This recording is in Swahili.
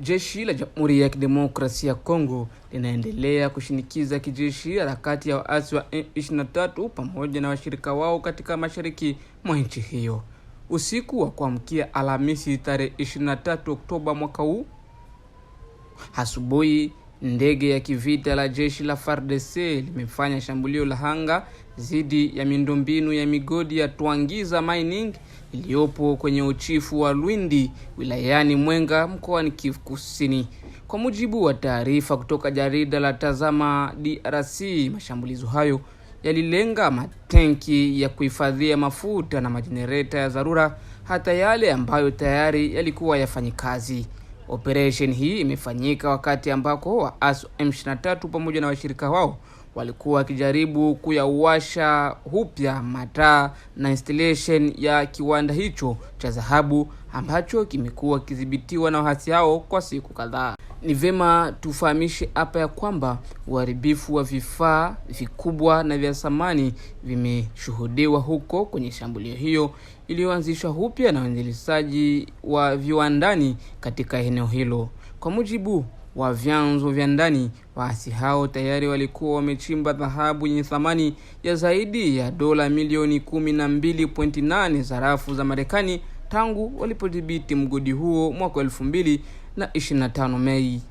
Jeshi la Jamhuri ya Kidemokrasia ya Kongo linaendelea kushinikiza kijeshi harakati ya waasi wa M23 pamoja na washirika wao katika mashariki mwa nchi hiyo. Usiku wa kuamkia Alhamisi tarehe 23 Oktoba mwaka huu, asubuhi ndege ya kivita la jeshi la FARDC limefanya shambulio la anga dhidi ya miundombinu ya migodi ya Twangiza Mining iliyopo kwenye uchifu wa Lwindi wilayani Mwenga mkoani Kivu Kusini. Kwa mujibu wa taarifa kutoka jarida la Tazama DRC, mashambulizo hayo yalilenga matenki ya kuhifadhia mafuta na majenereta ya dharura, hata yale ambayo tayari yalikuwa yafanyi kazi. Operation hii imefanyika wakati ambako waasi M23 pamoja na washirika wao walikuwa wakijaribu kuyawasha upya mataa na installation ya kiwanda hicho cha dhahabu ambacho kimekuwa kidhibitiwa na waasi hao kwa siku kadhaa. Ni vema tufahamishe hapa ya kwamba uharibifu wa vifaa vikubwa na vya thamani vimeshuhudiwa huko kwenye shambulio hiyo iliyoanzishwa upya na waendelezaji wa viwandani katika eneo hilo. Kwa mujibu wa vyanzo vya ndani, waasi hao tayari walikuwa wamechimba dhahabu yenye thamani ya zaidi ya dola milioni 12.8 sarafu za Marekani tangu walipodhibiti mgodi huo mwaka 2025 Mei.